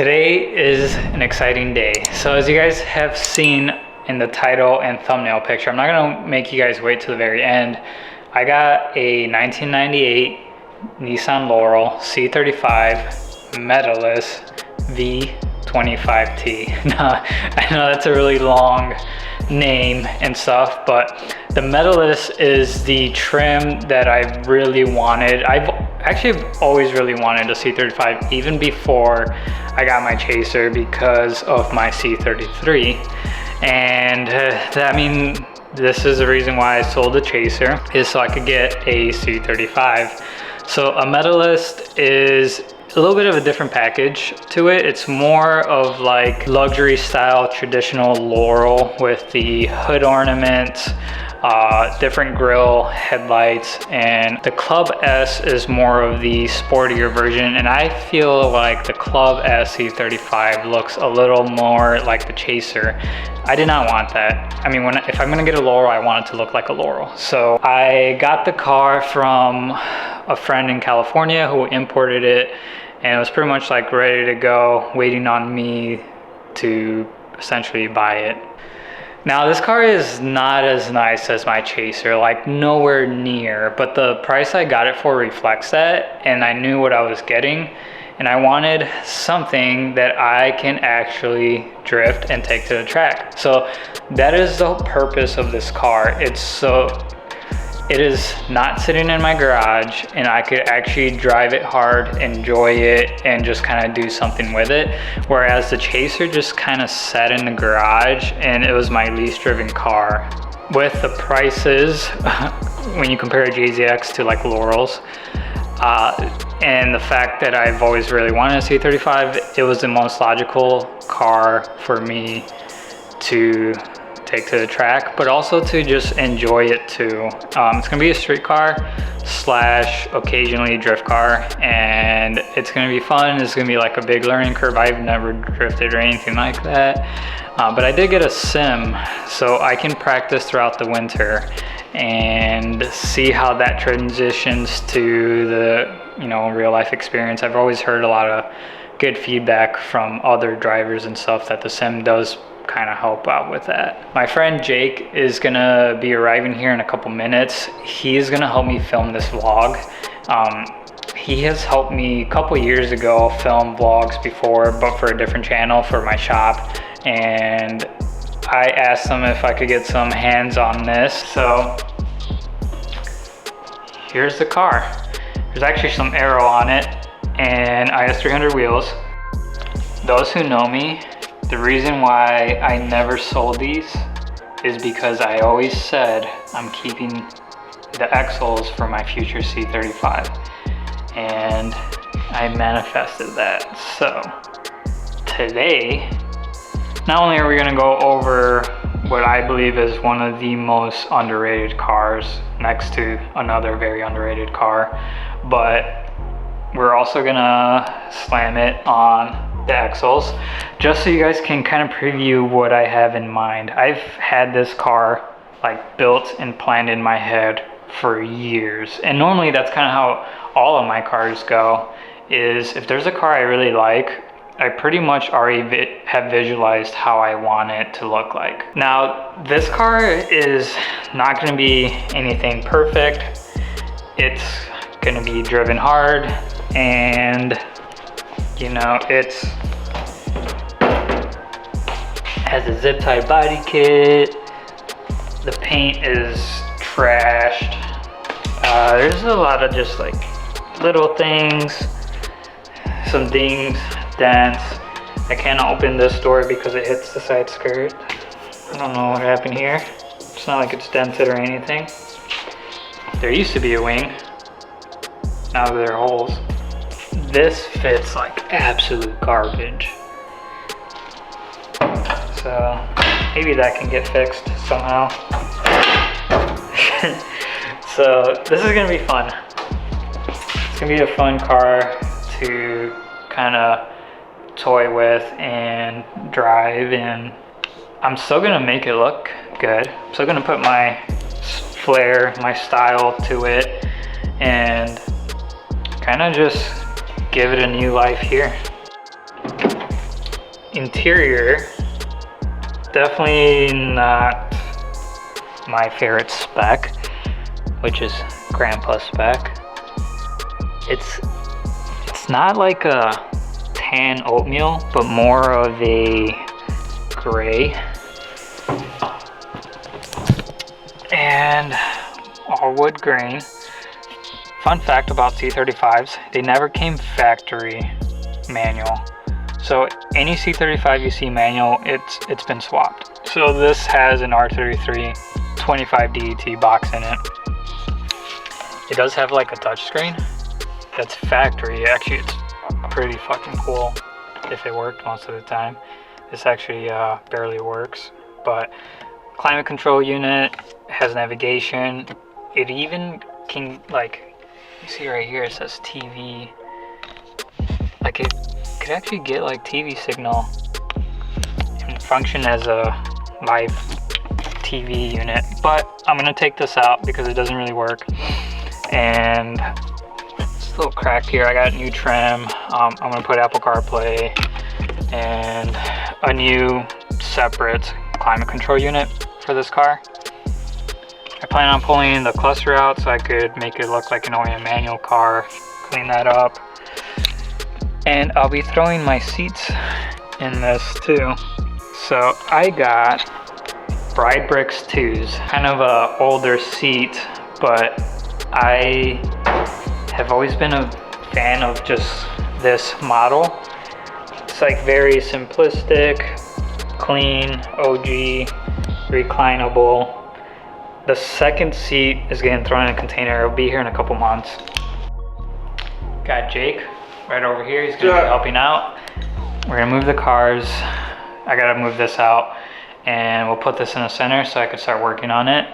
Today is an exciting day. So as you guys have seen in the title and thumbnail picture, I'm not gonna make you guys wait till the very end. I got a 1998 Nissan Laurel C35 Medalist V25T. Now, I know that's a really long name and stuff, but the Medalist is the trim that I really wanted. I've actually always really wanted a C35 even before I got my Chaser because of my C33. And I mean, this is the reason why I sold the Chaser, is so I could get a C35. So a Medalist is a little bit of a different package to it. It's more of like luxury style traditional Laurel with the hood ornaments, different grille, headlights, and the Club S is more of the sportier version. And I feel like the Club S C35 looks a little more like the Chaser. I did not want that. I mean, if I'm gonna get a Laurel, I want it to look like a Laurel. So I got the car from a friend in California who imported it, and it was pretty much like ready to go, waiting on me to essentially buy it. Now this car is not as nice as my Chaser, like nowhere near, but the price I got it for reflects that, and I knew what I was getting, and I wanted something that I can actually drift and take to the track. So that is the purpose of this car. It is not sitting in my garage, and I could actually drive it hard, enjoy it, and just kind of do something with it. Whereas the Chaser just kind of sat in the garage, and it was my least driven car. With the prices, when you compare a JZX to like Laurels, and the fact that I've always really wanted a C35, it was the most logical car for me to take to the track, but also to just enjoy it too. It's gonna be a street car slash occasionally drift car, and it's gonna be fun. It's gonna be like a big learning curve. I've never drifted or anything like that, but I did get a sim, so I can practice throughout the winter and see how that transitions to the real life experience. I've always heard a lot of good feedback from other drivers and stuff that the sim does kind of help out with that. My friend Jake is gonna be arriving here in a couple minutes. He's gonna help me film this vlog. He has helped me a couple years ago film vlogs before, but for a different channel for my shop, and I asked him if I could get some hands on this. So here's the car. There's actually some aero on it, and IS 300 wheels. Those who know me, the reason why I never sold these is because I always said I'm keeping the axles for my future C35, and I manifested that. So today, not only are we gonna go over what I believe is one of the most underrated cars next to another very underrated car, but we're also gonna slam it on the axles, just so you guys can kind of preview what I have in mind. I've had this car like built and planned in my head for years, and normally that's kind of how all of my cars go, is if there's a car I really like, I pretty much already have visualized how I want it to look like. Now this car is not going to be anything perfect. It's going to be driven hard, and it's has a zip tie body kit. The paint is trashed. There's a lot of just like little things, some dings, dents. I can't open this door because it hits the side skirt. I don't know what happened here. It's not like it's dented or anything. There used to be a wing. Now there are holes. This fits like absolute garbage. So maybe that can get fixed somehow. So this is gonna be fun. It's gonna be a fun car to kind of toy with and drive, and I'm still gonna make it look good. I'm still gonna put my flair, my style to it, and kind of just give it a new life here. Interior, definitely not my favorite spec, which is Grandpa's spec. It's not like a tan oatmeal, but more of a gray. And all wood grain. Fun fact about C35s, they never came factory manual. So any C35 you see manual, it's been swapped. So this has an R33 25 DET box in it. It does have like a touchscreen that's factory. Actually, it's pretty fucking cool if it worked most of the time. This actually barely works, but climate control unit, has navigation. It even can, like, you see right here it says TV. Like, it could actually get like TV signal and function as a live TV unit. But I'm gonna take this out because it doesn't really work. And it's a little cracked here. I got new trim. I'm gonna put Apple CarPlay and a new separate climate control unit for this car. I plan on pulling the cluster out so I could make it look like an OEM manual car, clean that up. And I'll be throwing my seats in this too. So I got Bride Bricks 2s, kind of a older seat, but I have always been a fan of just this model. It's like very simplistic, clean, OG, reclinable. The second seat is getting thrown in a container. It'll be here in a couple months. Got Jake right over here. He's gonna be helping out. We're gonna move the cars. I gotta move this out, and we'll put this in the center so I could start working on it.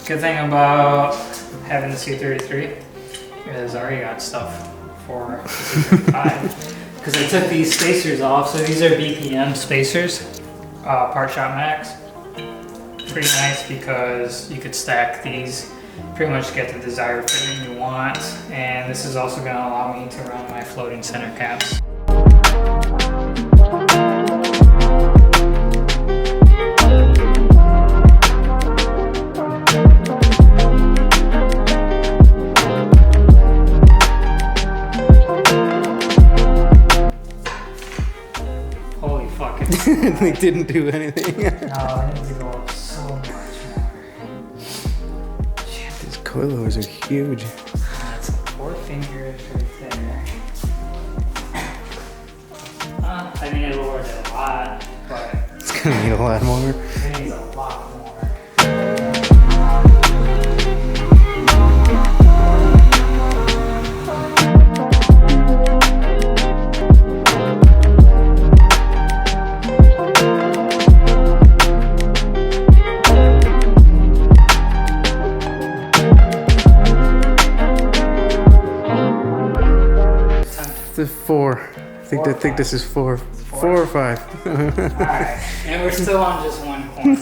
Good thing about having the C33 is I already got stuff for the C35 because I took these spacers off. So these are BPM spacers, Part Shop Max. Pretty nice because you could stack these, pretty much get the desired fitment you want. And this is also going to allow me to run my floating center caps. They didn't do anything. No, I need to go up so much more. Shit, these coilovers are huge. That's 4 fingers right there. I mean, it lowered it a lot, but it's gonna need a lot more. It needs a lot more. the 4. I think this is 4. 4 or 5. Alright, and we're still on just one corner.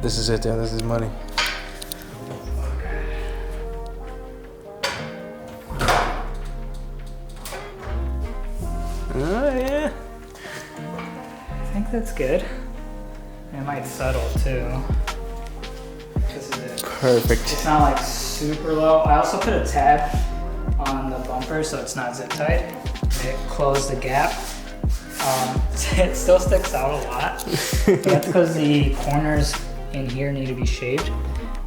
This is it, Dan. This is money. Oh, yeah. I think that's good. It might settle too. This is it. Perfect. It's not like super low. I also put a tab on the bumper so it's not zip tied. It closed the gap. It still sticks out a lot. But that's because the corners in here need to be shaved,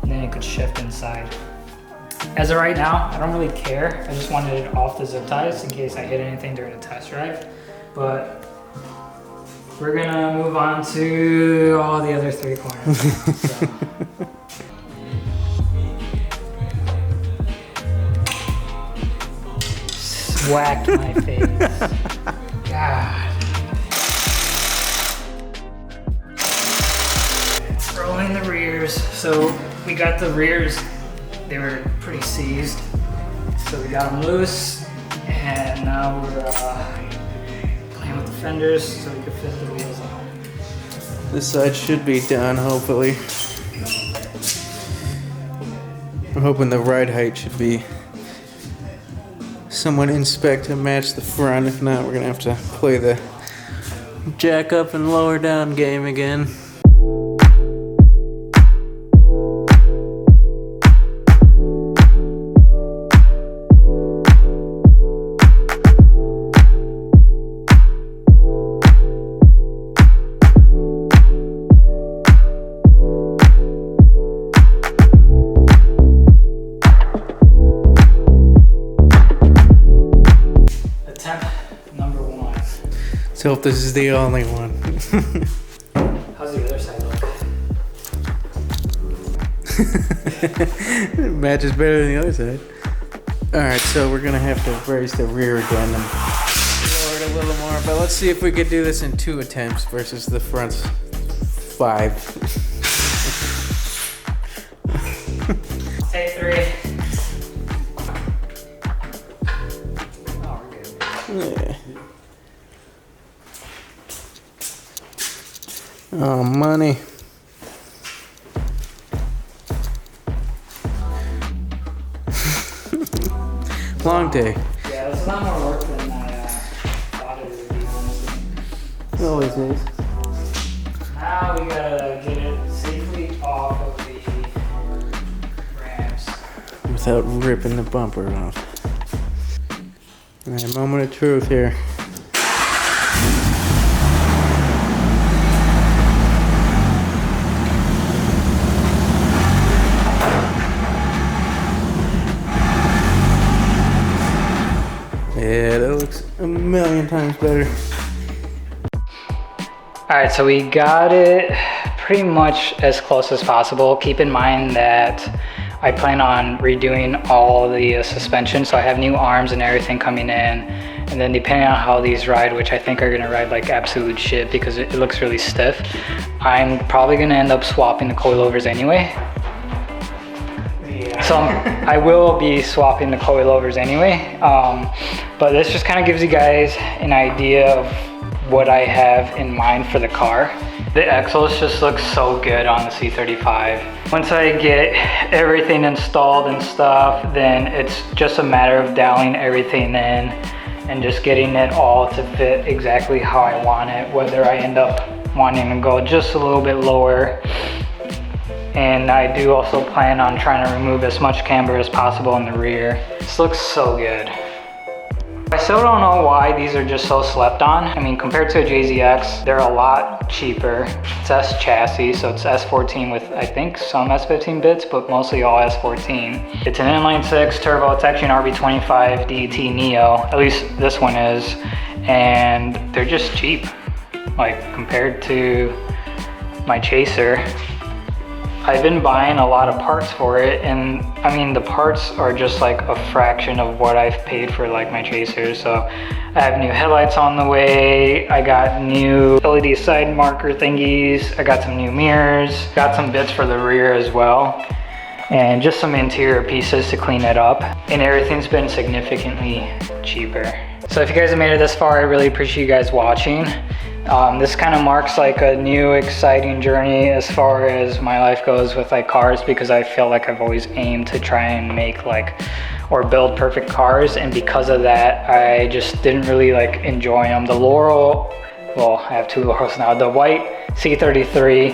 and then it could shift inside. As of right now, I don't really care. I just wanted it off the zip ties in case I hit anything during the test drive. But we're gonna move on to all the other 3 corners. So. Whacked my face. God. Rolling the rears. So we got the rears, they were pretty seized. So we got them loose, and now we're playing with the fenders so we can fit the wheels on. This side should be done, hopefully. I'm hoping the ride height should be somewhat inspect to match the front. If not, we're gonna have to play the jack up and lower down game again. Let's hope this is the only one. How's the other side look? It matches better than the other side. Alright, so we're gonna have to raise the rear again and lower it a little more, but let's see if we could do this in 2 attempts versus the front's 5. Take 3. Oh, we're good. Yeah. Oh, money. Long day. Yeah, this is a lot more work than I thought it would be, honestly. It always is. Now we gotta get it safely off of the ramps. Without ripping the bumper off. Alright, moment of truth here. Yeah, that looks a million times better. All right, so we got it pretty much as close as possible. Keep in mind that I plan on redoing all the suspension, so I have new arms and everything coming in. And then depending on how these ride, which I think are gonna ride like absolute shit because it looks really stiff, I'm probably gonna end up swapping the coilovers anyway. So I will be swapping the coilovers anyway, but this just kind of gives you guys an idea of what I have in mind for the car. The exhaust just looks so good on the C35. Once I get everything installed and stuff, then it's just a matter of dialing everything in and just getting it all to fit exactly how I want it, whether I end up wanting to go just a little bit lower. And I do also plan on trying to remove as much camber as possible in the rear. This looks so good. I still don't know why these are just so slept on. I mean, compared to a JZX, they're a lot cheaper. It's S chassis, so it's S14 with, I think, some S15 bits, but mostly all S14. It's an inline-6 turbo. It's actually an RB25 DET Neo. At least this one is. And they're just cheap, like compared to my Chaser. I've been buying a lot of parts for it, and I mean the parts are just like a fraction of what I've paid for like my Chasers. So I have new headlights on the way, I got new LED side marker thingies, I got some new mirrors, got some bits for the rear as well, and just some interior pieces to clean it up, and everything's been significantly cheaper. So if you guys have made it this far, I really appreciate you guys watching. This kind of marks like a new exciting journey as far as my life goes with like cars, because I feel like I've always aimed to try and make like or build perfect cars, and because of that I just didn't really like enjoy them. The Laurel, well, I have two Laurels now. The white C33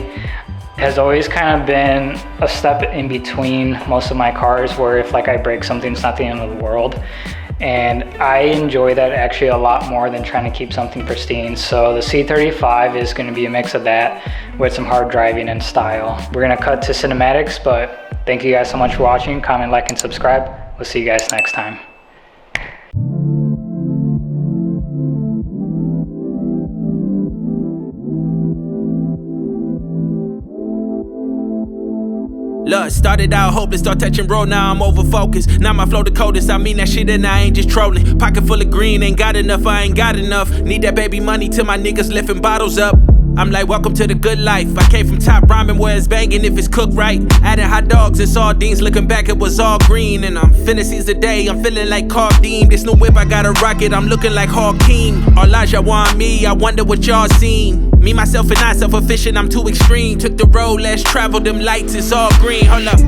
has always kind of been a step in between most of my cars, where if like I break something, it's not the end of the world. And I enjoy that actually a lot more than trying to keep something pristine. So the C35 is going to be a mix of that with some hard driving and style. We're going to cut to cinematics, but thank you guys so much for watching. Comment, like, and subscribe. We'll see you guys next time. Look, started out hopeless, start touching road, now I'm over focused. Now my flow the coldest, I mean that shit and I ain't just trolling. Pocket full of green, ain't got enough, I ain't got enough. Need that baby money till my niggas lifting bottles up. I'm like, welcome to the good life. I came from top ramen where it's banging if it's cooked right. Added hot dogs and sardines, looking back it was all green. And I'm finna seize the day, I'm feeling like Cardeem. This new whip, I got a rocket, I'm looking like Hakeem. Elijah want me, I wonder what y'all seen. Me, myself, and I, self-efficient, I'm too extreme. Took the road, less travel, them lights, it's all green. Hold up.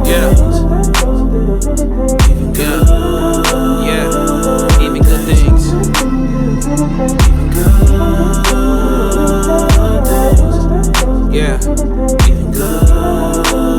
Yeah. Yeah. Yeah. Even good things. Yeah. Even good.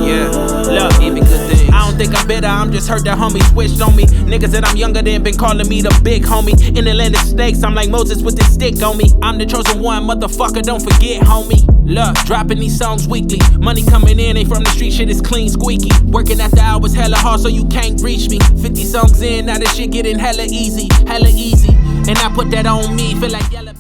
Yeah. Look, even good things. I don't think I'm bitter, I'm just hurt that homie switched on me. Niggas that I'm younger than been calling me the big homie. In the land of snakes, I'm like Moses with this stick on me. I'm the chosen one, motherfucker, don't forget, homie. Look, dropping these songs weekly. Money coming in, ain't from the street, shit is clean, squeaky. Working after hours, hella hard, so you can't reach me. 50 songs in, now this shit getting hella easy. And I put that on me, feel like yellow.